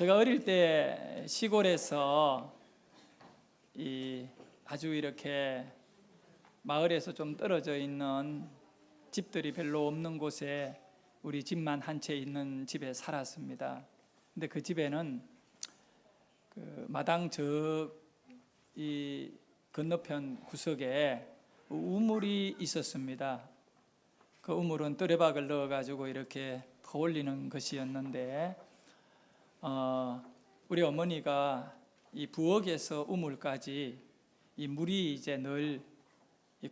제가 어릴 때 시골에서 아주 이렇게 마을에서 좀 떨어져 있는 집들이 별로 없는 곳에 우리 집만 한 채 있는 집에 살았습니다. 근데 그 집에는 그 마당 이 건너편 구석에 우물이 있었습니다. 그 우물은 뜨레박을 넣어가지고 이렇게 퍼올리는 것이었는데 우리 어머니가 이 부엌에서 우물까지 이 물이 이제 늘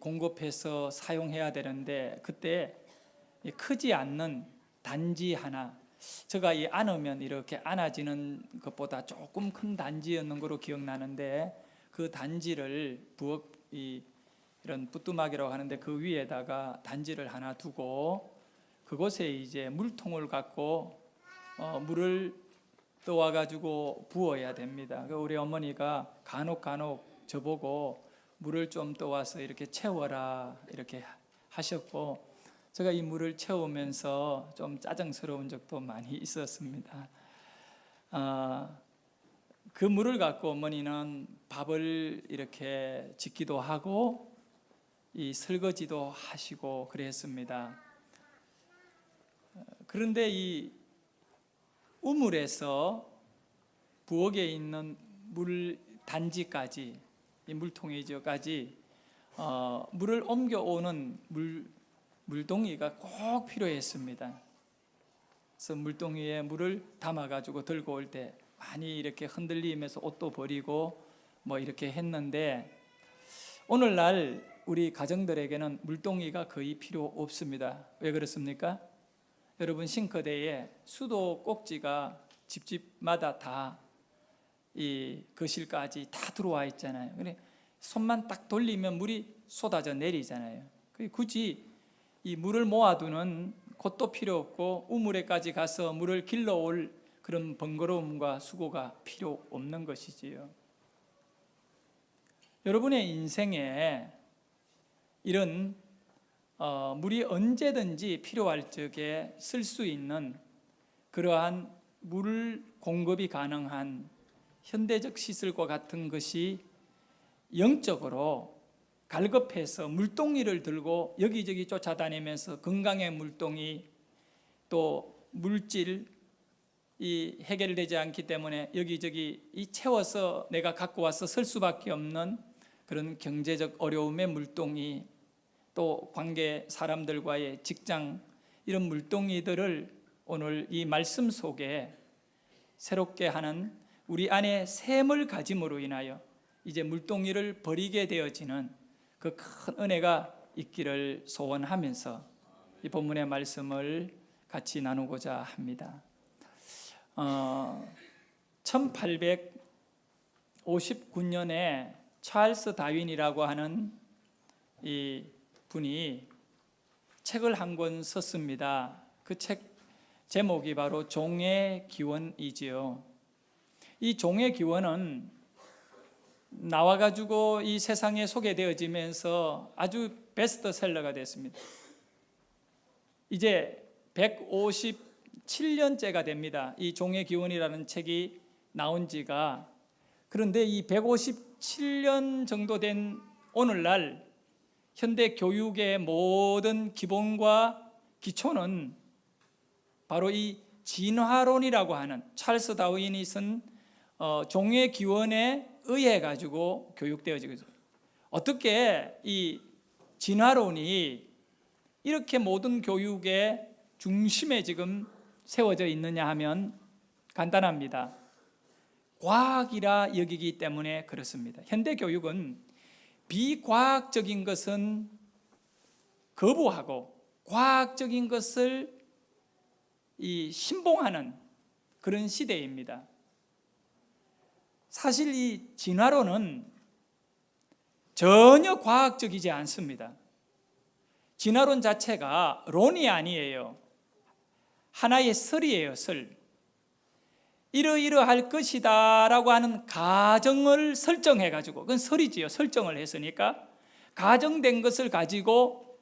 공급해서 사용해야 되는데 그때 크지 않는 단지 하나, 제가 이 안으면 이렇게 안아지는 것보다 조금 큰 단지였는 거로 기억나는데 그 단지를 부엌 이런 부뚜막이라고 하는데 그 위에다가 단지를 하나 두고 그곳에 이제 물통을 갖고 물을 떠와가지고 부어야 됩니다. 우리 어머니가 간혹 저보고 물을 좀 떠와서 이렇게 채워라 이렇게 하셨고, 제가 이 물을 채우면서 좀 짜증스러운 적도 많이 있었습니다. 그 물을 갖고 어머니는 밥을 이렇게 짓기도 하고 이 설거지도 하시고 그랬습니다. 그런데 이 우물에서 부엌에 있는 물 단지까지, 이 물통이죠까지 물을 옮겨오는 물동이가 꼭 필요했습니다. 그래서 물동이에 물을 담아가지고 들고 올 때 많이 이렇게 흔들리면서 옷도 버리고 뭐 이렇게 했는데, 오늘날 우리 가정들에게는 물동이가 거의 필요 없습니다. 왜 그렇습니까? 여러분, 싱크대에 수도 꼭지가 집집마다 다 이 거실까지 다 들어와 있잖아요. 그래 손만 딱 돌리면 물이 쏟아져 내리잖아요. 굳이 이 물을 모아두는 곳도 필요 없고 우물에까지 가서 물을 길러올 그런 번거로움과 수고가 필요 없는 것이지요. 여러분의 인생에 이런 물이 언제든지 필요할 적에 쓸 수 있는 그러한 물 공급이 가능한 현대적 시설과 같은 것이 영적으로 갈급해서 물동이를 들고 여기저기 쫓아다니면서 건강의 물동이, 또 물질 이 해결되지 않기 때문에 여기저기 이 채워서 내가 갖고 와서 쓸 수밖에 없는 그런 경제적 어려움의 물동이, 또 관계 사람들과의 직장, 이런 물동이들을 오늘 이 말씀 속에 새롭게 하는 우리 안에 샘을 가짐으로 인하여 이제 물동이를 버리게 되어지는 그 큰 은혜가 있기를 소원하면서 이 본문의 말씀을 같이 나누고자 합니다. 1859년에 찰스 다윈이라고 하는 이 분이 책을 한 권 썼습니다. 그 책 제목이 바로 종의 기원이지요. 이 종의 기원은 나와가지고 이 세상에 소개되어지면서 아주 베스트셀러가 됐습니다. 이제 157년째가 됩니다. 이 종의 기원이라는 책이 나온 지가. 그런데 이 157년 정도 된 오늘날 현대 교육의 모든 기본과 기초는 바로 이 진화론이라고 하는 찰스 다윈이 쓴 종의 기원에 의해 가지고 교육되어지고 있어요. 어떻게 이 진화론이 이렇게 모든 교육의 중심에 지금 세워져 있느냐 하면 간단합니다. 과학이라 여기기 때문에 그렇습니다. 현대 교육은 비과학적인 것은 거부하고 과학적인 것을 신봉하는 그런 시대입니다. 사실 이 진화론은 전혀 과학적이지 않습니다. 진화론 자체가 론이 아니에요. 하나의 설이에요, 설. 이러이러할 것이다 라고 하는 가정을 설정해가지고, 그건 설이지요. 설정을 했으니까 가정된 것을 가지고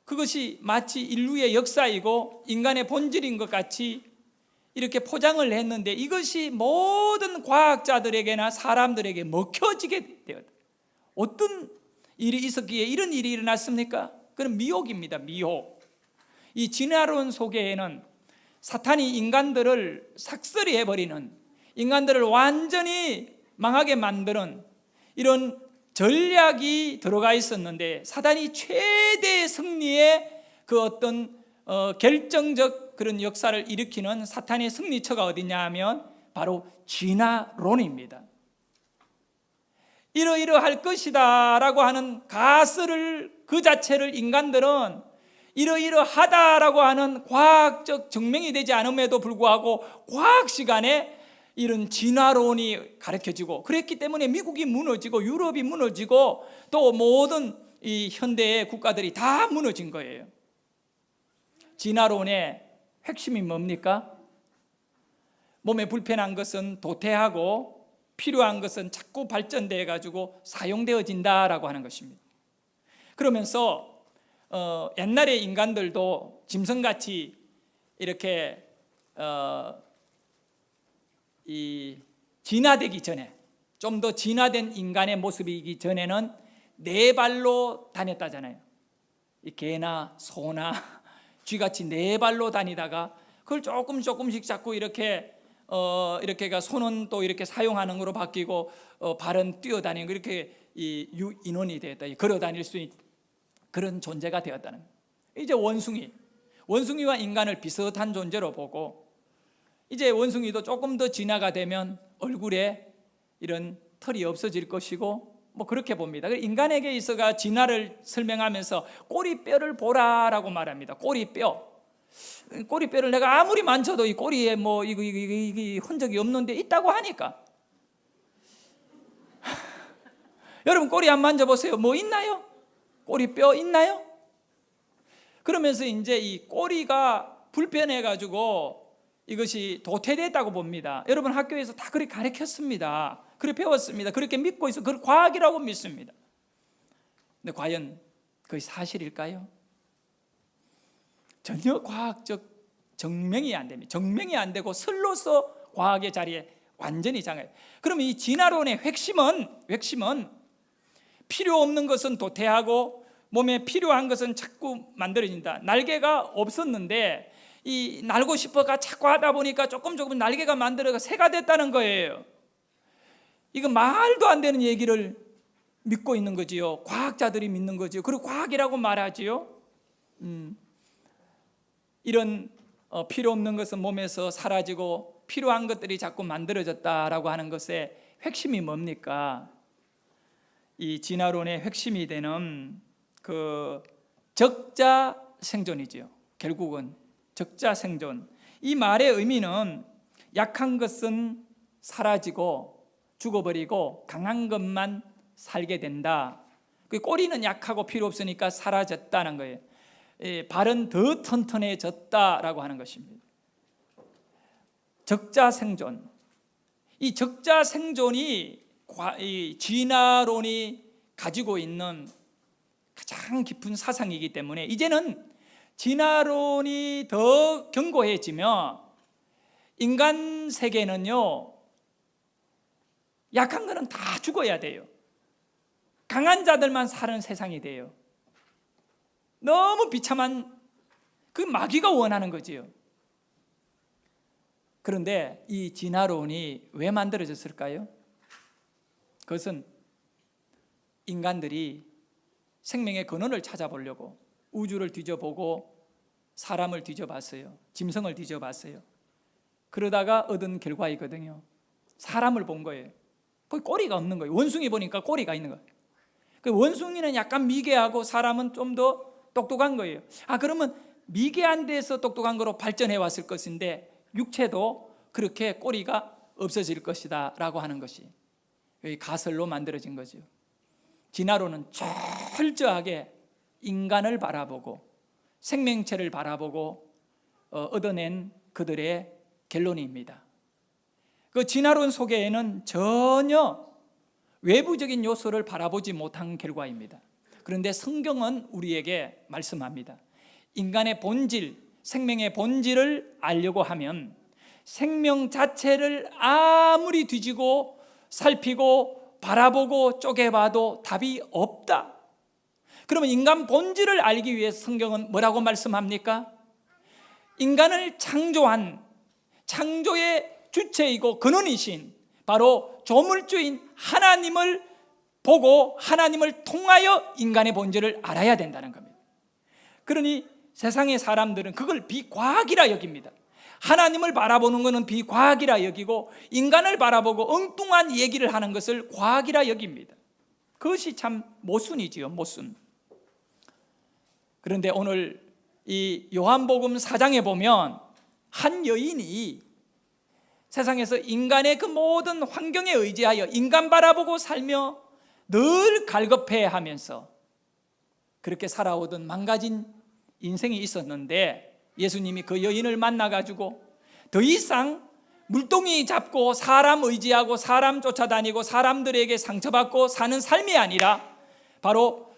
그것이 마치 인류의 역사이고 인간의 본질인 것 같이 이렇게 포장을 했는데 이것이 모든 과학자들에게나 사람들에게 먹혀지게 되었다. 어떤 일이 있었기에 이런 일이 일어났습니까? 그건 미혹입니다. 미혹. 이 진화론 속에는 사탄이 인간들을 삭설이 해버리는, 인간들을 완전히 망하게 만드는 이런 전략이 들어가 있었는데, 사단이 최대 승리의 그 어떤 결정적 그런 역사를 일으키는 사탄의 승리처가 어디냐 하면 바로 진화론입니다. 이러이러할 것이다 라고 하는 가설을 그 자체를 인간들은 이러이러하다라고 하는 과학적 증명이 되지 않음에도 불구하고 과학 시간에 이런 진화론이 가르쳐지고, 그랬기 때문에 미국이 무너지고 유럽이 무너지고 또 모든 이 현대의 국가들이 다 무너진 거예요. 진화론의 핵심이 뭡니까? 몸에 불편한 것은 도태하고 필요한 것은 자꾸 발전되어 가지고 사용되어진다라고 하는 것입니다. 그러면서 옛날의 인간들도 짐승같이 이렇게 이 진화되기 전에, 좀 더 진화된 인간의 모습이기 전에는 네 발로 다녔다잖아요. 이 개나 소나 쥐같이 네 발로 다니다가 그걸 조금씩 자꾸 이렇게가 손은 또 이렇게 사용하는 거로 바뀌고 발은 뛰어다니고 이렇게 이 인원이 되었다. 걸어 다닐 수 있는 그런 존재가 되었다는 거예요. 이제 원숭이와 인간을 비슷한 존재로 보고, 이제 원숭이도 조금 더 진화가 되면 얼굴에 이런 털이 없어질 것이고 뭐 그렇게 봅니다. 인간에게 있어가 진화를 설명하면서 꼬리뼈를 보라라고 말합니다. 꼬리뼈를 내가 아무리 만져도 이 꼬리에 뭐 이거 흔적이 없는데 있다고 하니까 여러분 꼬리 안 만져보세요. 뭐 있나요? 꼬리뼈 있나요? 그러면서 이제 이 꼬리가 불편해 가지고 이것이 도태됐다고 봅니다. 여러분 학교에서 다 그렇게 가르쳤습니다. 그렇게 배웠습니다. 그렇게 믿고 있어. 그걸 과학이라고 믿습니다. 근데 과연 그것이 사실일까요? 전혀 과학적 증명이 안 됩니다. 증명이 안 되고 설로서 과학의 자리에 완전히 장애해요. 그러면 이 진화론의 핵심은 필요 없는 것은 도태하고 몸에 필요한 것은 자꾸 만들어진다. 날개가 없었는데 이 날고 싶어가 자꾸 하다 보니까 조금 날개가 만들어가 새가 됐다는 거예요. 이거 말도 안 되는 얘기를 믿고 있는 거지요. 과학자들이 믿는 거지요. 그리고 과학이라고 말하지요. 이런 필요 없는 것은 몸에서 사라지고 필요한 것들이 자꾸 만들어졌다라고 하는 것의 핵심이 뭡니까? 이 진화론의 핵심이 되는 그 적자 생존이지요. 결국은 적자 생존. 이 말의 의미는 약한 것은 사라지고 죽어버리고 강한 것만 살게 된다. 그 꼬리는 약하고 필요 없으니까 사라졌다는 거예요. 발은 더 튼튼해졌다라고 하는 것입니다. 적자 생존. 이 적자 생존이 이 진화론이 가지고 있는 가장 깊은 사상이기 때문에 이제는 진화론이 더 견고해지면 인간 세계는요, 약한 거는 다 죽어야 돼요. 강한 자들만 사는 세상이 돼요. 너무 비참한 그 마귀가 원하는 거지요. 그런데 이 진화론이 왜 만들어졌을까요? 그것은 인간들이 생명의 근원을 찾아보려고 우주를 뒤져보고 사람을 뒤져봤어요. 짐승을 뒤져봤어요. 그러다가 얻은 결과이거든요. 사람을 본 거예요. 거기 꼬리가 없는 거예요. 원숭이 보니까 꼬리가 있는 거예요. 그 원숭이는 약간 미개하고 사람은 좀 더 똑똑한 거예요. 그러면 미개한 데서 똑똑한 거로 발전해 왔을 것인데 육체도 그렇게 꼬리가 없어질 것이다 라고 하는 것이 여기 가설로 만들어진 거죠. 진화론은 철저하게 인간을 바라보고 생명체를 바라보고 얻어낸 그들의 결론입니다. 그 진화론 속에는 전혀 외부적인 요소를 바라보지 못한 결과입니다. 그런데 성경은 우리에게 말씀합니다. 인간의 본질, 생명의 본질을 알려고 하면 생명 자체를 아무리 뒤지고 살피고 바라보고 쪼개봐도 답이 없다. 그러면 인간 본질을 알기 위해서 성경은 뭐라고 말씀합니까? 인간을 창조한 창조의 주체이고 근원이신 바로 조물주인 하나님을 보고 하나님을 통하여 인간의 본질을 알아야 된다는 겁니다. 그러니 세상의 사람들은 그걸 비과학이라 여깁니다. 하나님을 바라보는 것은 비과학이라 여기고 인간을 바라보고 엉뚱한 얘기를 하는 것을 과학이라 여깁니다. 그것이 참 모순이지요, 모순. 그런데 오늘 이 요한복음 4장에 보면 한 여인이 세상에서 인간의 그 모든 환경에 의지하여 인간 바라보고 살며 늘 갈급해하면서 그렇게 살아오던 망가진 인생이 있었는데 예수님이 그 여인을 만나가지고 더 이상 물동이 잡고 사람 의지하고 사람 쫓아다니고 사람들에게 상처받고 사는 삶이 아니라 바로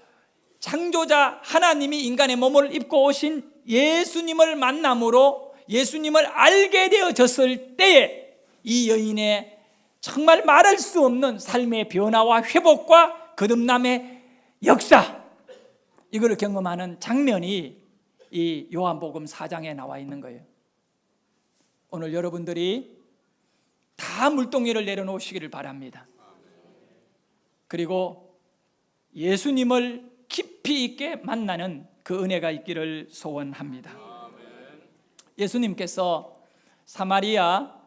창조자 하나님이 인간의 몸을 입고 오신 예수님을 만남으로 예수님을 알게 되어졌을 때에 이 여인의 정말 말할 수 없는 삶의 변화와 회복과 거듭남의 역사, 이걸 경험하는 장면이 이 요한복음 4장에 나와 있는 거예요. 오늘 여러분들이 다 물동이를 내려놓으시기를 바랍니다. 그리고 예수님을 깊이 있게 만나는 그 은혜가 있기를 소원합니다. 예수님께서 사마리아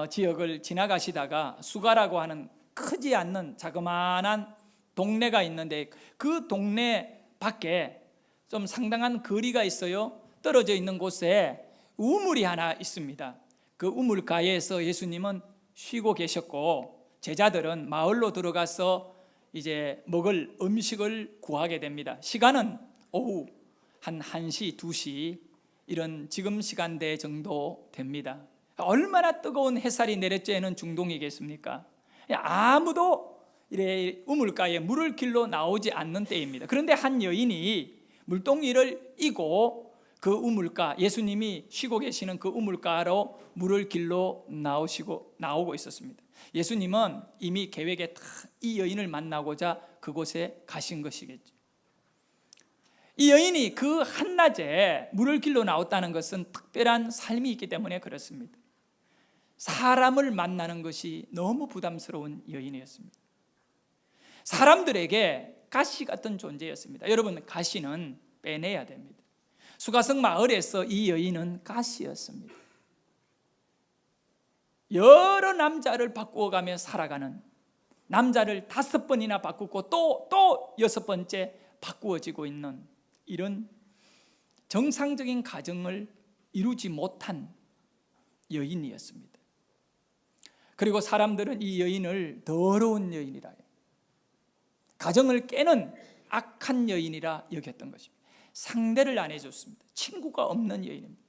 지역을 지나가시다가 수가라고 하는 크지 않는 자그마한 동네가 있는데 그 동네 밖에 좀 상당한 거리가 있어요. 떨어져 있는 곳에 우물이 하나 있습니다. 그 우물가에서 예수님은 쉬고 계셨고 제자들은 마을로 들어가서 이제 먹을 음식을 구하게 됩니다. 시간은 오후 한 1시, 2시 이런 지금 시간대 정도 됩니다. 얼마나 뜨거운 햇살이 내려쬐는 중동이겠습니까? 아무도 이래 우물가에 물을 길러 나오지 않는 때입니다. 그런데 한 여인이 물동이를 이고 그 우물가, 예수님이 쉬고 계시는 그 우물가로 물을 길러 나오고 있었습니다. 예수님은 이미 계획에 이 여인을 만나고자 그곳에 가신 것이겠죠. 이 여인이 그 한낮에 물을 길러 나왔다는 것은 특별한 삶이 있기 때문에 그렇습니다. 사람을 만나는 것이 너무 부담스러운 여인이었습니다. 사람들에게 가시 같은 존재였습니다. 여러분, 가시는 빼내야 됩니다. 수가성 마을에서 이 여인은 가시였습니다. 여러 남자를 바꾸어가며 살아가는, 남자를 5번이나 바꾸고 또 6번째 바꾸어지고 있는 이런 정상적인 가정을 이루지 못한 여인이었습니다. 그리고 사람들은 이 여인을 더러운 여인이라, 가정을 깨는 악한 여인이라 여겼던 것입니다. 상대를 안 해줬습니다. 친구가 없는 여인입니다.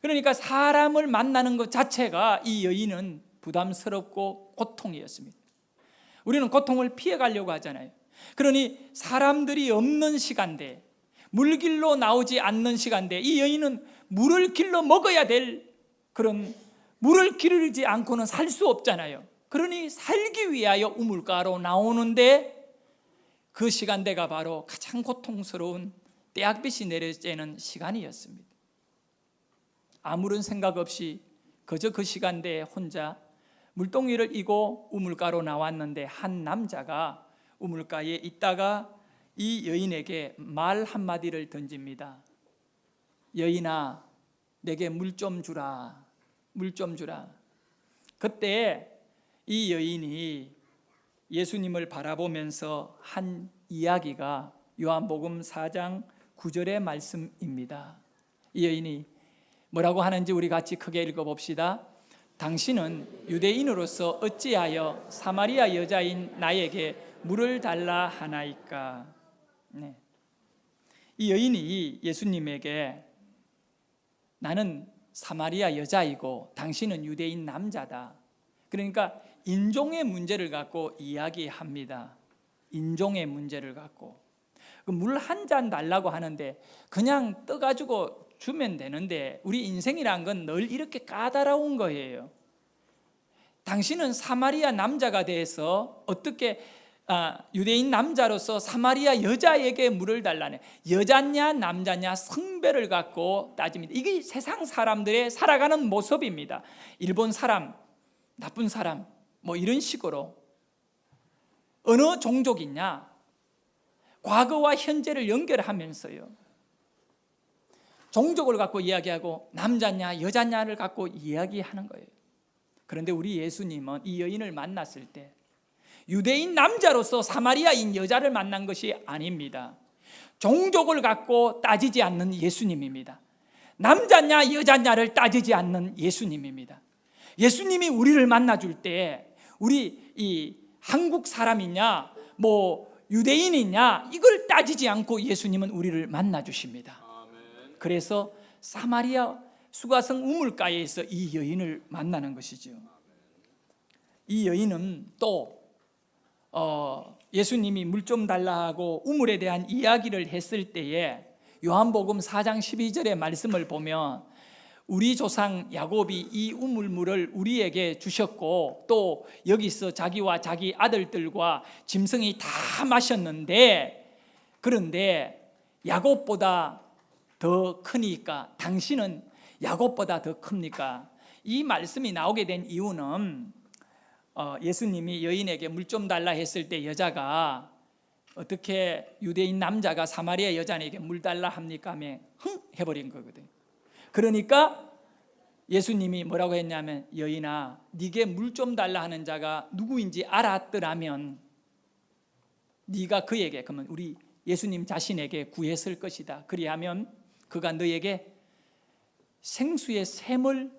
그러니까 사람을 만나는 것 자체가 이 여인은 부담스럽고 고통이었습니다. 우리는 고통을 피해가려고 하잖아요. 그러니 사람들이 없는 시간대, 물길로 나오지 않는 시간대, 이 여인은 물을 길러 먹어야 될 그런, 물을 기르지 않고는 살 수 없잖아요. 그러니 살기 위하여 우물가로 나오는데 그 시간대가 바로 가장 고통스러운 떼약빛이 내려쬐는 시간이었습니다. 아무런 생각 없이 그저 그 시간대에 혼자 물동이를 이고 우물가로 나왔는데 한 남자가 우물가에 있다가 이 여인에게 말 한마디를 던집니다. 여인아, 내게 물 좀 주라. 물 좀 주라. 그때 이 여인이 예수님을 바라보면서 한 이야기가 요한복음 4장 9절의 말씀입니다. 이 여인이 뭐라고 하는지 우리 같이 크게 읽어봅시다. 당신은 유대인으로서 어찌하여 사마리아 여자인 나에게 물을 달라 하나이까. 네. 이 여인이 예수님에게 나는 사마리아 여자이고 당신은 유대인 남자다. 그러니까 인종의 문제를 갖고 이야기합니다. 인종의 문제를 갖고 물 한 잔 달라고 하는데 그냥 떠가지고 주면 되는데 우리 인생이란 건 늘 이렇게 까다로운 거예요. 당신은 사마리아 남자가 돼서 어떻게 유대인 남자로서 사마리아 여자에게 물을 달라네. 여자냐 남자냐 성별을 갖고 따집니다. 이게 세상 사람들의 살아가는 모습입니다. 일본 사람, 나쁜 사람 뭐 이런 식으로 어느 종족이냐 과거와 현재를 연결하면서요 종족을 갖고 이야기하고 남자냐 여자냐를 갖고 이야기하는 거예요. 그런데 우리 예수님은 이 여인을 만났을 때 유대인 남자로서 사마리아인 여자를 만난 것이 아닙니다. 종족을 갖고 따지지 않는 예수님입니다. 남자냐 여자냐를 따지지 않는 예수님입니다. 예수님이 우리를 만나줄 때 우리 이 한국 사람이냐 뭐 유대인이냐 이걸 따지지 않고 예수님은 우리를 만나주십니다. 그래서 사마리아 수가성 우물가에서 이 여인을 만나는 것이죠. 이 여인은 또 예수님이 물 좀 달라 하고 우물에 대한 이야기를 했을 때에 요한복음 4장 12절의 말씀을 보면 우리 조상 야곱이 이 우물물을 우리에게 주셨고 또 여기서 자기와 자기 아들들과 짐승이 다 마셨는데 그런데 야곱보다 더 크니까 당신은 야곱보다 더 큽니까? 이 말씀이 나오게 된 이유는 예수님이 여인에게 물 좀 달라 했을 때 여자가 어떻게 유대인 남자가 사마리아 여자에게 물 달라 합니까? 하며 흥 해버린 거거든요. 그러니까 예수님이 뭐라고 했냐면 여인아 네게 물 좀 달라 하는 자가 누구인지 알았더라면 네가 그에게 그러면 우리 예수님 자신에게 구했을 것이다. 그리하면 그가 너에게 생수의 샘을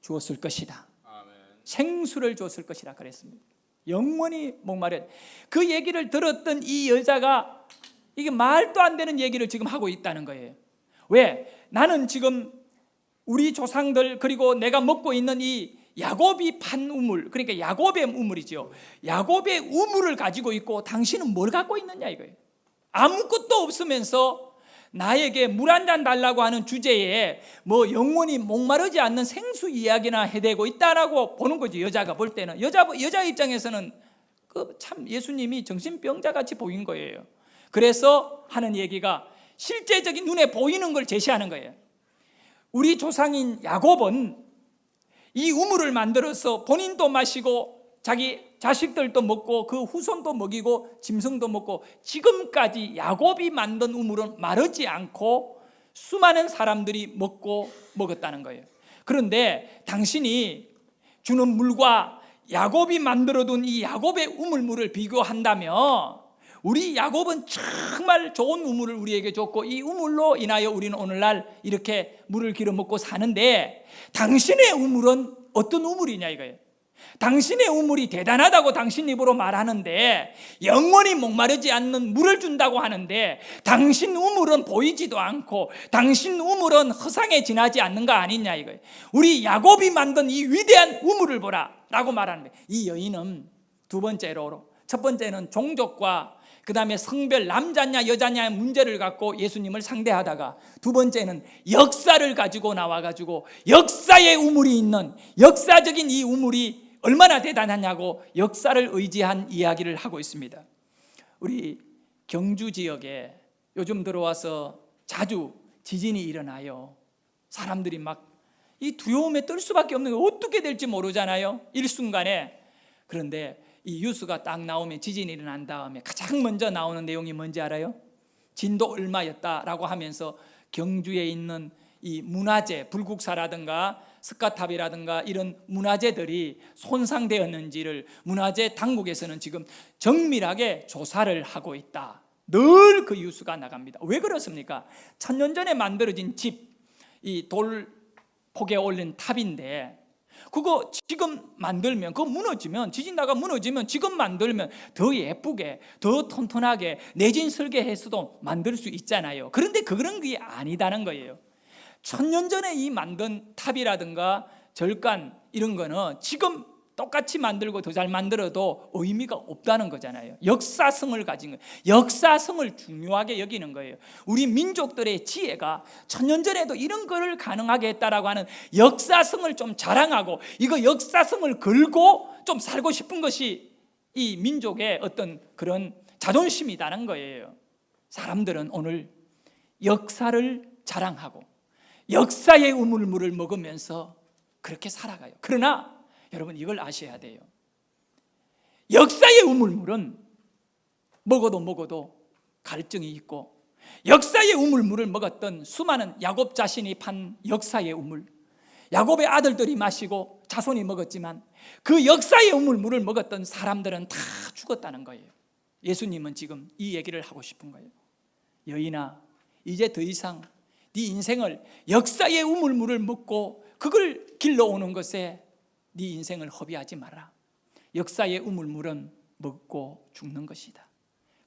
주었을 것이다. 아멘. 생수를 주었을 것이라 그랬습니다. 영원히 목마른 그 얘기를 들었던 이 여자가 이게 말도 안 되는 얘기를 지금 하고 있다는 거예요. 왜? 나는 지금 우리 조상들 그리고 내가 먹고 있는 이 야곱이 판 우물 그러니까 야곱의 우물이죠. 야곱의 우물을 가지고 있고 당신은 뭘 갖고 있느냐 이거예요. 아무것도 없으면서 나에게 물 한 잔 달라고 하는 주제에 뭐 영원히 목마르지 않는 생수 이야기나 해대고 있다라고 보는 거죠. 여자가 볼 때는 여자 입장에서는 참 예수님이 정신병자 같이 보인 거예요. 그래서 하는 얘기가 실제적인 눈에 보이는 걸 제시하는 거예요. 우리 조상인 야곱은 이 우물을 만들어서 본인도 마시고 자기 자식들도 먹고 그 후손도 먹이고 짐승도 먹고 지금까지 야곱이 만든 우물은 마르지 않고 수많은 사람들이 먹었다는 거예요. 그런데 당신이 주는 물과 야곱이 만들어둔 이 야곱의 우물물을 비교한다면 우리 야곱은 정말 좋은 우물을 우리에게 줬고 이 우물로 인하여 우리는 오늘날 이렇게 물을 길어 먹고 사는데 당신의 우물은 어떤 우물이냐 이거예요. 당신의 우물이 대단하다고 당신 입으로 말하는데 영원히 목마르지 않는 물을 준다고 하는데 당신 우물은 보이지도 않고 당신 우물은 허상에 지나지 않는 거 아니냐 이거예요. 우리 야곱이 만든 이 위대한 우물을 보라 라고 말하는데 이 여인은 두 번째로 첫 번째는 종족과 그 다음에 성별 남자냐 여자냐의 문제를 갖고 예수님을 상대하다가 두 번째는 역사를 가지고 나와가지고 역사의 우물이 있는 역사적인 이 우물이 얼마나 대단하냐고 역사를 의지한 이야기를 하고 있습니다. 우리 경주 지역에 요즘 들어와서 자주 지진이 일어나요. 사람들이 막 이 두려움에 떨 수밖에 없는 게 어떻게 될지 모르잖아요. 일순간에. 그런데 이 뉴스가 딱 나오면 지진이 일어난 다음에 가장 먼저 나오는 내용이 뭔지 알아요? 진도 얼마였다라고 하면서 경주에 있는 이 문화재, 불국사라든가 스카탑이라든가 이런 문화재들이 손상되었는지를 문화재 당국에서는 지금 정밀하게 조사를 하고 있다. 늘 그 뉴스가 나갑니다. 왜 그렇습니까? 1000년 전에 만들어진 집, 이 돌폭에 올린 탑인데 그거 지금 만들면 그거 무너지면 지진 나가 무너지면 지금 만들면 더 예쁘게 더 튼튼하게 내진 설계해서도 만들 수 있잖아요. 그런데 그런 게 아니다는 거예요. 1000년 전에 이 만든 탑이라든가 절간 이런 거는 지금 똑같이 만들고 더 잘 만들어도 의미가 없다는 거잖아요. 역사성을 가진 거예요. 역사성을 중요하게 여기는 거예요. 우리 민족들의 지혜가 천년 전에도 이런 거를 가능하게 했다라고 하는 역사성을 좀 자랑하고 이거 역사성을 걸고 좀 살고 싶은 것이 이 민족의 어떤 그런 자존심이라는 거예요. 사람들은 오늘 역사를 자랑하고 역사의 우물물을 먹으면서 그렇게 살아가요. 그러나 여러분 이걸 아셔야 돼요. 역사의 우물물은 먹어도 갈증이 있고 역사의 우물물을 먹었던 수많은 야곱 자신이 판 역사의 우물, 야곱의 아들들이 마시고 자손이 먹었지만 그 역사의 우물물을 먹었던 사람들은 다 죽었다는 거예요. 예수님은 지금 이 얘기를 하고 싶은 거예요. 여인아, 이제 더 이상 네 인생을 역사의 우물물을 먹고 그걸 길러오는 것에 네 인생을 허비하지 마라. 역사의 우물물은 먹고 죽는 것이다.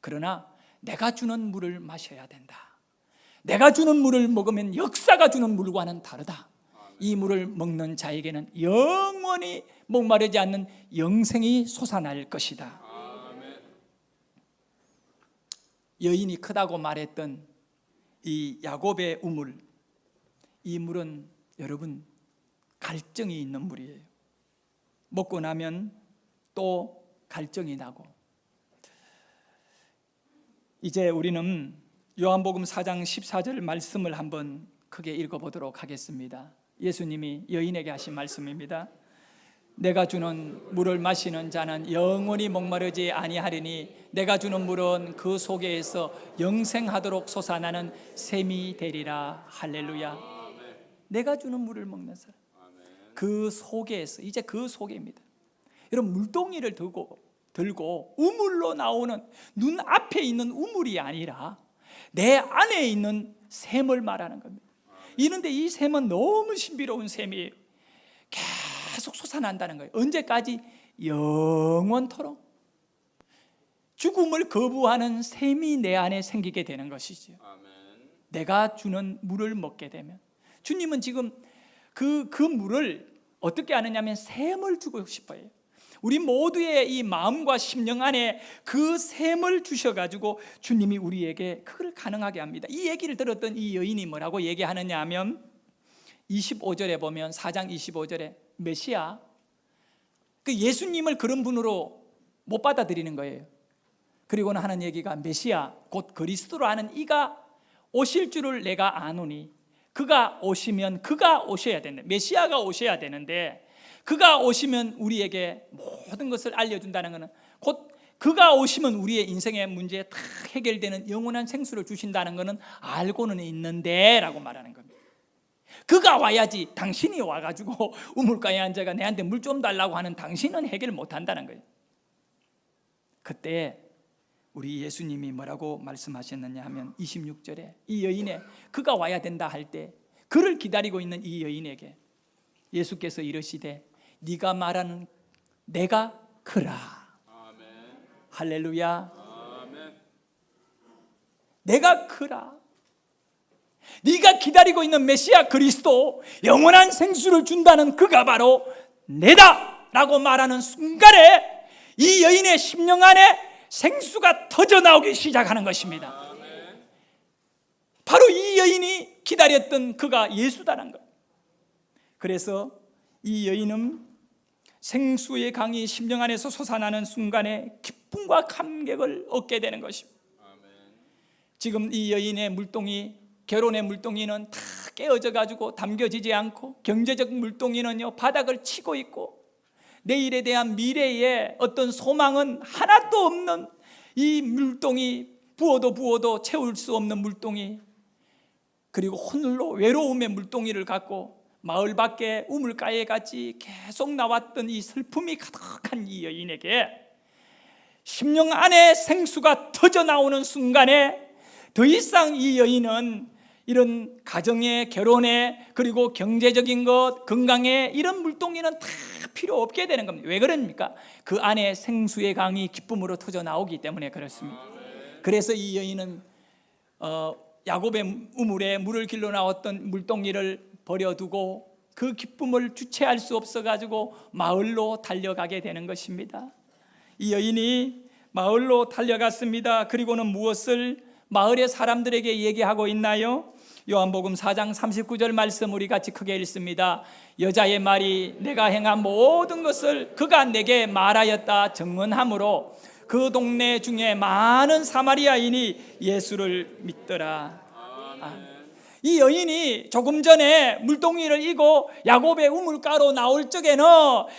그러나 내가 주는 물을 마셔야 된다. 내가 주는 물을 먹으면 역사가 주는 물과는 다르다. 이 물을 먹는 자에게는 영원히 목마르지 않는 영생이 솟아날 것이다. 여인이 크다고 말했던 이 야곱의 우물, 이 물은 여러분 갈증이 있는 물이에요. 먹고 나면 또 갈증이 나고. 이제 우리는 요한복음 4장 14절 말씀을 한번 크게 읽어보도록 하겠습니다. 예수님이 여인에게 하신 말씀입니다. 내가 주는 물을 마시는 자는 영원히 목마르지 아니하리니 내가 주는 물은 그 속에서 영생하도록 솟아나는 샘이 되리라. 할렐루야. 내가 주는 물을 먹는 사람, 그 속에서, 이제 그 속에입니다. 여러분 물동이를 들고 우물로 나오는 눈앞에 있는 우물이 아니라 내 안에 있는 샘을 말하는 겁니다. 이런데 이 샘은 너무 신비로운 샘이에요. 계속 솟아난다는 거예요. 언제까지? 영원토록. 죽음을 거부하는 샘이 내 안에 생기게 되는 것이죠. 내가 주는 물을 먹게 되면. 주님은 지금 그 물을 어떻게 하느냐면 샘을 주고 싶어요. 우리 모두의 이 마음과 심령 안에 그 샘을 주셔가지고 주님이 우리에게 그걸 가능하게 합니다. 이 얘기를 들었던 이 여인이 뭐라고 얘기하느냐 하면 25절에 보면 4장 25절에 메시아, 그 예수님을 그런 분으로 못 받아들이는 거예요. 그리고는 하는 얘기가 메시아 곧 그리스도로 하는 이가 오실 줄을 내가 아노니 그가 오시면 그가 오셔야 된다. 메시아가 오셔야 되는데 그가 오시면 우리에게 모든 것을 알려준다는 것은 곧 그가 오시면 우리의 인생의 문제 다 해결되는 영원한 생수를 주신다는 것은 알고는 있는데 라고 말하는 겁니다. 그가 와야지. 당신이 와가지고 우물가에 앉아가 내한테 물 좀 달라고 하는 당신은 해결 못한다는 거예요. 그때 우리 예수님이 뭐라고 말씀하셨느냐 하면 26절에 이 여인의 그가 와야 된다 할 때 그를 기다리고 있는 이 여인에게 예수께서 이르시되 네가 말하는 내가 그라. 아멘. 할렐루야. 아멘. 내가 그라. 네가 기다리고 있는 메시아 그리스도 영원한 생수를 준다는 그가 바로 내다 라고 말하는 순간에 이 여인의 심령 안에 생수가 터져나오기 시작하는 것입니다. 아멘. 바로 이 여인이 기다렸던 그가 예수다는 것. 그래서 이 여인은 생수의 강이 심령 안에서 솟아나는 순간에 기쁨과 감격을 얻게 되는 것입니다. 아멘. 지금 이 여인의 물동이, 결혼의 물동이는 다 깨어져 가지고 담겨지지 않고 경제적 물동이는요 바닥을 치고 있고 내일에 대한 미래의 어떤 소망은 하나도 없는 이 물동이, 부어도 채울 수 없는 물동이, 그리고 홀로 외로움의 물동이를 갖고 마을 밖에 우물가에 같이 계속 나왔던 이 슬픔이 가득한 이 여인에게 심령 안에 생수가 터져 나오는 순간에 더 이상 이 여인은 이런 가정에, 결혼에, 그리고 경제적인 것, 건강에 이런 물동이는 다 필요 없게 되는 겁니다. 왜 그럽니까? 그 안에 생수의 강이 기쁨으로 터져 나오기 때문에 그렇습니다. 그래서 이 여인은 야곱의 우물에 물을 길러 나왔던 물동이를 버려두고 그 기쁨을 주체할 수 없어가지고 마을로 달려가게 되는 것입니다. 이 여인이 마을로 달려갔습니다. 그리고는 무엇을 마을의 사람들에게 얘기하고 있나요? 요한복음 4장 39절 말씀 우리 같이 크게 읽습니다. 여자의 말이 내가 행한 모든 것을 그가 내게 말하였다 증언하므로 그 동네 중에 많은 사마리아인이 예수를 믿더라. 이 여인이 조금 전에 물동이를 이고 야곱의 우물가로 나올 적에는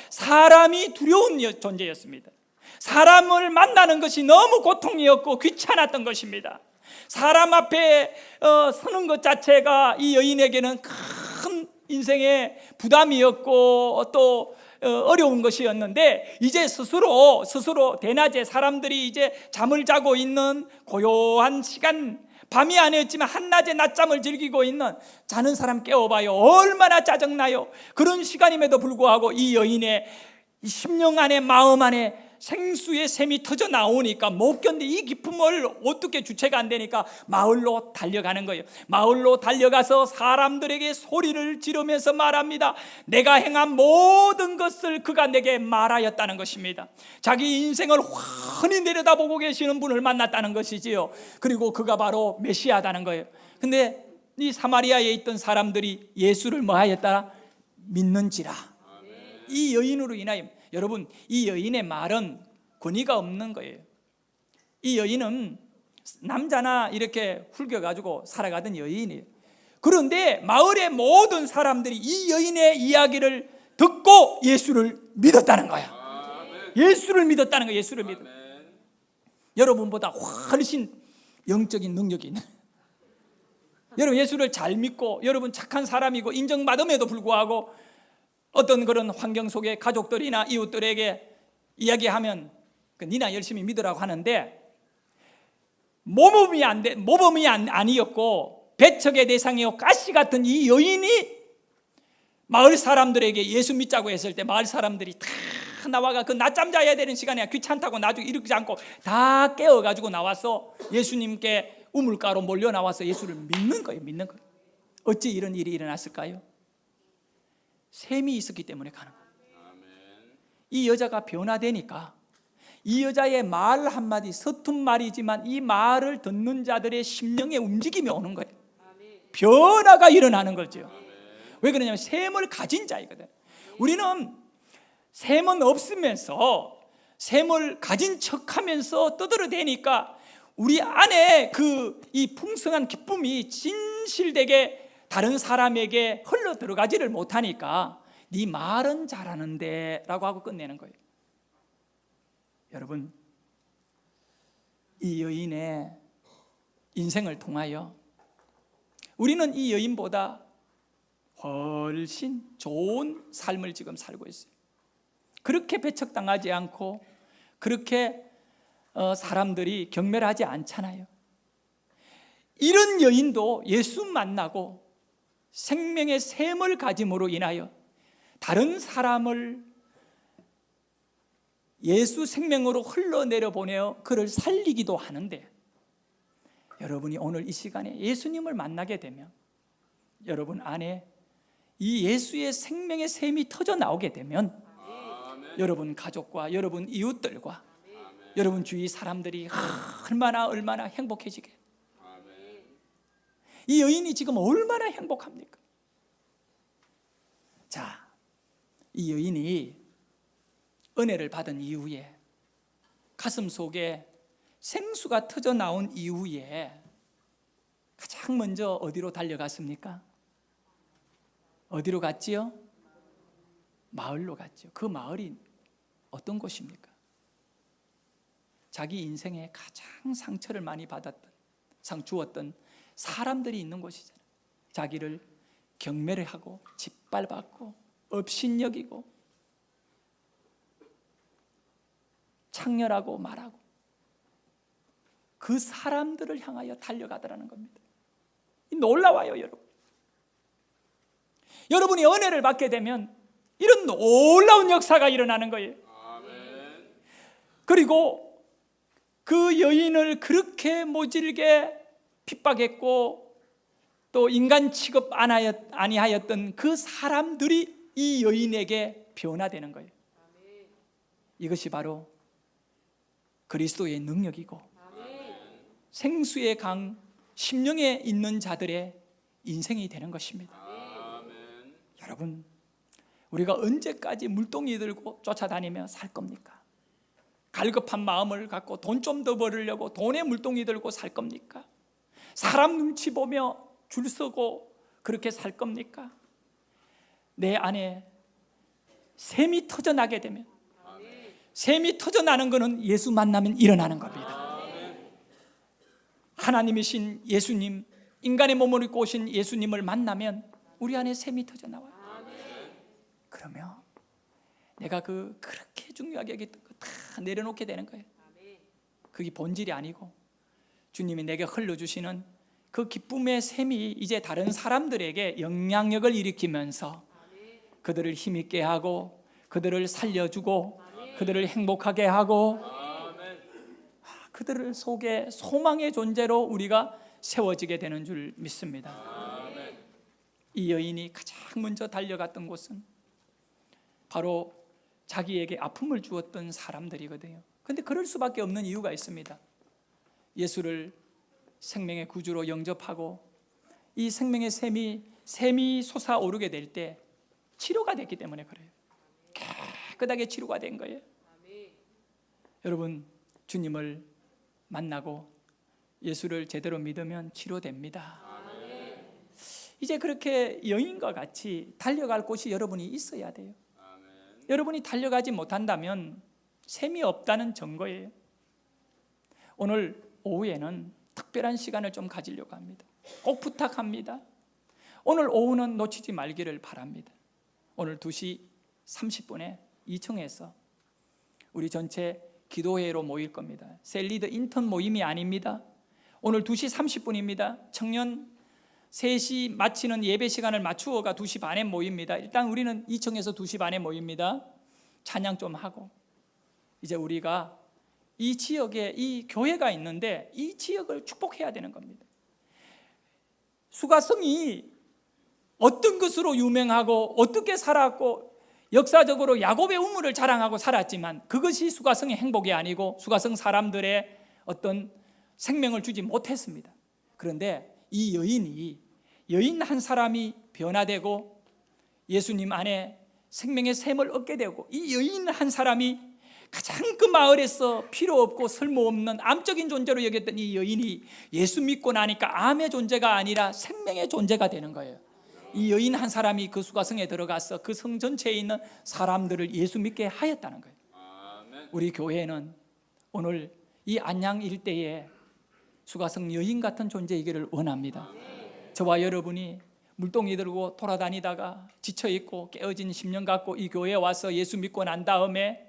사람이 두려운 존재였습니다. 사람을 만나는 것이 너무 고통이었고 귀찮았던 것입니다. 사람 앞에 서는 것 자체가 이 여인에게는 큰 인생의 부담이었고 또 어려운 것이었는데, 이제 스스로 대낮에 사람들이 이제 잠을 자고 있는 고요한 시간, 밤이 아니었지만 한낮에 낮잠을 즐기고 있는, 자는 사람 깨워봐요. 얼마나 짜증나요. 그런 시간임에도 불구하고 이 여인의 심령 안에, 마음 안에 생수의 샘이 터져 나오니까 못 견디, 이 기쁨을 어떻게 주체가 안 되니까 마을로 달려가는 거예요. 마을로 달려가서 사람들에게 소리를 지르면서 말합니다. 내가 행한 모든 것을 그가 내게 말하였다는 것입니다. 자기 인생을 훤히 내려다보고 계시는 분을 만났다는 것이지요. 그리고 그가 바로 메시아다는 거예요. 근데 이 사마리아에 있던 사람들이 예수를 뭐 하였다? 믿는지라. 이 여인으로 인하여, 여러분, 이 여인의 말은 권위가 없는 거예요. 이 여인은 남자나 이렇게 훌겨가지고 살아가던 여인이에요. 그런데 마을의 모든 사람들이 이 여인의 이야기를 듣고 예수를 믿었다는 거야. 예수를 믿었다는 거예요. 예수를 믿었. 여러분보다 훨씬 영적인 능력이 있는, 여러분 예수를 잘 믿고 여러분 착한 사람이고 인정받음에도 불구하고 어떤 그런 환경 속에 가족들이나 이웃들에게 이야기하면 니나 열심히 믿으라고 하는데, 모범이 아니었고 배척의 대상이요 가시 같은 이 여인이 마을 사람들에게 예수 믿자고 했을 때 마을 사람들이 다 나와가, 그 낮잠 자야 되는 시간에 귀찮다고 나중에 이러지 않고 다 깨어가지고 나와서 예수님께 우물가로 몰려 나와서 예수를 믿는 거예요. 믿는 거예요. 어찌 이런 일이 일어났을까요? 셈이 있었기 때문에 가는 거예요. 이 여자가 변화되니까, 이 여자의 말 한마디, 서툰 말이지만 이 말을 듣는 자들의 심령의 움직임이 오는 거예요. 변화가 일어나는 거죠. 왜 그러냐면 셈을 가진 자이거든. 우리는 셈은 없으면서 셈을 가진 척하면서 떠들어대니까 우리 안에 이 풍성한 기쁨이 진실되게 다른 사람에게 흘러 들어가지를 못하니까 네 말은 잘하는데 라고 하고 끝내는 거예요. 여러분, 이 여인의 인생을 통하여 우리는 이 여인보다 훨씬 좋은 삶을 지금 살고 있어요. 그렇게 배척당하지 않고 그렇게 사람들이 경멸하지 않잖아요. 이런 여인도 예수 만나고 생명의 샘을 가짐으로 인하여 다른 사람을 예수 생명으로 흘러내려 보내어 그를 살리기도 하는데, 여러분이 오늘 이 시간에 예수님을 만나게 되면 여러분 안에 이 예수의 생명의 샘이 터져 나오게 되면 여러분 가족과 여러분 이웃들과 여러분 주위 사람들이 얼마나 행복해지게. 이 여인이 지금 얼마나 행복합니까? 자, 이 여인이 은혜를 받은 이후에, 가슴 속에 생수가 터져 나온 이후에 가장 먼저 어디로 달려갔습니까? 어디로 갔지요? 마을로 갔죠. 그 마을이 어떤 곳입니까? 자기 인생에 가장 상처를 많이 받았던, 주었던 사람들이 있는 곳이잖아요. 자기를 경멸하고 짓밟았고 업신여기고 창렬하고 말하고 그 사람들을 향하여 달려가더라는 겁니다. 놀라워요, 여러분. 여러분이 은혜를 받게 되면 이런 놀라운 역사가 일어나는 거예요. 그리고 그 여인을 그렇게 모질게 핍박했고 또 인간 취급 아니하였던 그 사람들이 이 여인에게 변화되는 거예요. 이것이 바로 그리스도의 능력이고 생수의 강 심령에 있는 자들의 인생이 되는 것입니다. 여러분, 우리가 언제까지 물동이 들고 쫓아다니며 살 겁니까? 갈급한 마음을 갖고 돈 좀 더 벌으려고 돈에 물동이 들고 살 겁니까? 사람 눈치 보며 줄 서고 그렇게 살 겁니까? 내 안에 샘이 터져나게 되면, 샘이 터져나는 것은 예수 만나면 일어나는 겁니다. 하나님이신 예수님, 인간의 몸을 입고 오신 예수님을 만나면 우리 안에 샘이 터져나와요. 그러면 내가 그렇게 중요하게 여겼던 거 다 내려놓게 되는 거예요. 그게 본질이 아니고 주님이 내게 흘려주시는 그 기쁨의 샘이 이제 다른 사람들에게 영향력을 일으키면서 그들을 힘있게 하고 그들을 살려주고 그들을 행복하게 하고 그들 속에 소망의 존재로 우리가 세워지게 되는 줄 믿습니다. 이 여인이 가장 먼저 달려갔던 곳은 바로 자기에게 아픔을 주었던 사람들이거든요. 그런데 그럴 수밖에 없는 이유가 있습니다. 예수를 생명의 구주로 영접하고 이 생명의 샘이 솟아오르게 될 때 치료가 됐기 때문에 그래요. 깨끗하게 치료가 된 거예요. 여러분, 주님을 만나고 예수를 제대로 믿으면 치료됩니다. 이제 그렇게 여인과 같이 달려갈 곳이 여러분이 있어야 돼요. 여러분이 달려가지 못한다면 샘이 없다는 증거예요. 오늘 오후에는 특별한 시간을 좀 가지려고 합니다. 꼭 부탁합니다. 오늘 오후는 놓치지 말기를 바랍니다. 오늘 2시 30분에 2층에서 우리 전체 기도회로 모일 겁니다. 셀리드 인턴 모임이 아닙니다. 오늘 2시 30분입니다. 청년 3시 마치는 예배 시간을 맞추어가 2시 반에 모입니다. 일단 우리는 2층에서 2시 반에 모입니다. 찬양 좀 하고 이제 우리가 이 지역에 이 교회가 있는데 이 지역을 축복해야 되는 겁니다. 수가성이 어떤 것으로 유명하고 어떻게 살았고 역사적으로 야곱의 우물을 자랑하고 살았지만 그것이 수가성의 행복이 아니고 수가성 사람들의 어떤 생명을 주지 못했습니다. 그런데 이 여인 한 사람이 변화되고 예수님 안에 생명의 샘을 얻게 되고 이 여인 한 사람이 가장 그 마을에서 필요 없고 쓸모없는 암적인 존재로 여겼던 이 여인이 예수 믿고 나니까 암의 존재가 아니라 생명의 존재가 되는 거예요. 이 여인 한 사람이 그 수가성에 들어가서 그 성 전체에 있는 사람들을 예수 믿게 하였다는 거예요. 우리 교회는 오늘 이 안양 일대에 수가성 여인 같은 존재이기를 원합니다. 저와 여러분이 물동이 들고 돌아다니다가 지쳐있고 깨어진 심령 갖고 이 교회에 와서 예수 믿고 난 다음에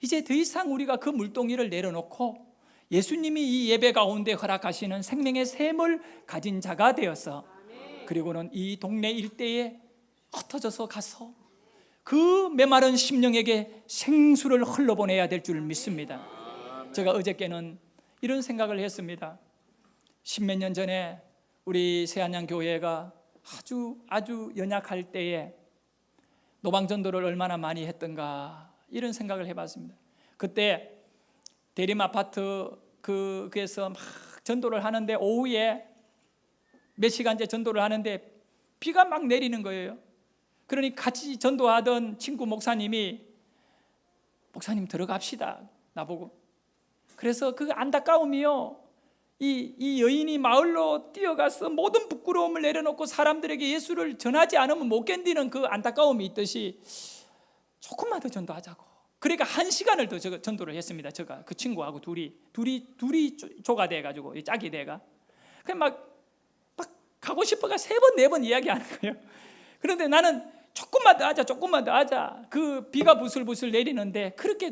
이제 더 이상 우리가 그 물동이를 내려놓고 예수님이 이 예배 가운데 허락하시는 생명의 샘을 가진 자가 되어서 그리고는 이 동네 일대에 흩어져서 가서 그 메마른 심령에게 생수를 흘러보내야 될 줄 믿습니다. 제가 어저께는 이런 생각을 했습니다. 10몇 년 전에 우리 새안양 교회가 아주 연약할 때에 노방전도를 얼마나 많이 했던가 이런 생각을 해봤습니다. 그때 대림 아파트 그에서 막 전도를 하는데 오후에 몇 시간째 전도를 하는데 비가 막 내리는 거예요. 그러니 같이 전도하던 친구 목사님이 목사님 들어갑시다 나보고. 그래서 그 안타까움이요, 이 여인이 마을로 뛰어가서 모든 부끄러움을 내려놓고 사람들에게 예수를 전하지 않으면 못 견디는 그 안타까움이 있듯이 조금만 더 전도하자고. 그러니까 1시간을 더 전도를 했습니다. 제가 그 친구하고 둘이 조가 돼가지고 짝이 돼가 그냥 막 가고 싶어가 3번 4번 이야기하는 거예요. 그런데 나는 조금만 더 하자. 그 비가 부슬부슬 내리는데 그렇게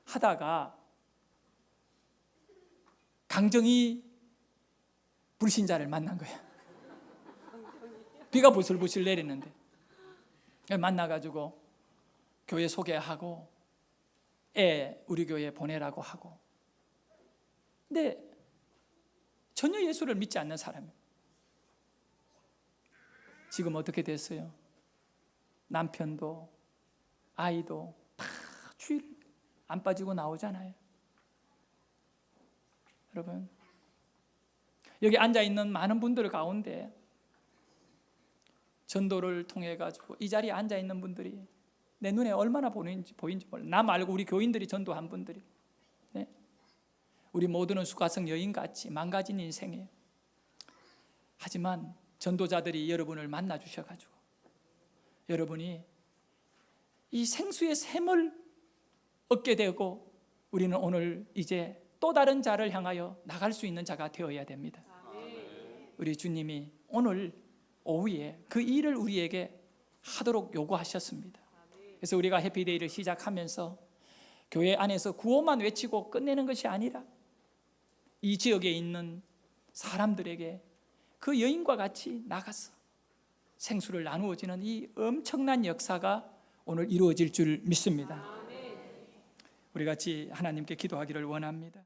하다가 강정희 불신자를 만난 거야. 비가 부슬부슬 내리는데 만나가지고 교회 소개하고 애 우리 교회에 보내라고 하고. 근데 전혀 예수를 믿지 않는 사람이에요. 지금 어떻게 됐어요? 남편도 아이도 다 주일 안 빠지고 나오잖아요. 여러분, 여기 앉아있는 많은 분들 가운데 전도를 통해 가지고 이 자리에 앉아있는 분들이 내 눈에 얼마나 보이는지 몰라. 나 말고 우리 교인들이 전도한 분들이, 네? 우리 모두는 수가성 여인같이 망가진 인생이에요. 하지만 전도자들이 여러분을 만나 주셔가지고 여러분이 이 생수의 샘을 얻게 되고 우리는 오늘 이제 또 다른 자를 향하여 나갈 수 있는 자가 되어야 됩니다. 우리 주님이 오늘 오후에 그 일을 우리에게 하도록 요구하셨습니다. 그래서 우리가 해피데이를 시작하면서 교회 안에서 구호만 외치고 끝내는 것이 아니라 이 지역에 있는 사람들에게 그 여인과 같이 나가서 생수를 나누어지는 이 엄청난 역사가 오늘 이루어질 줄 믿습니다. 우리 같이 하나님께 기도하기를 원합니다.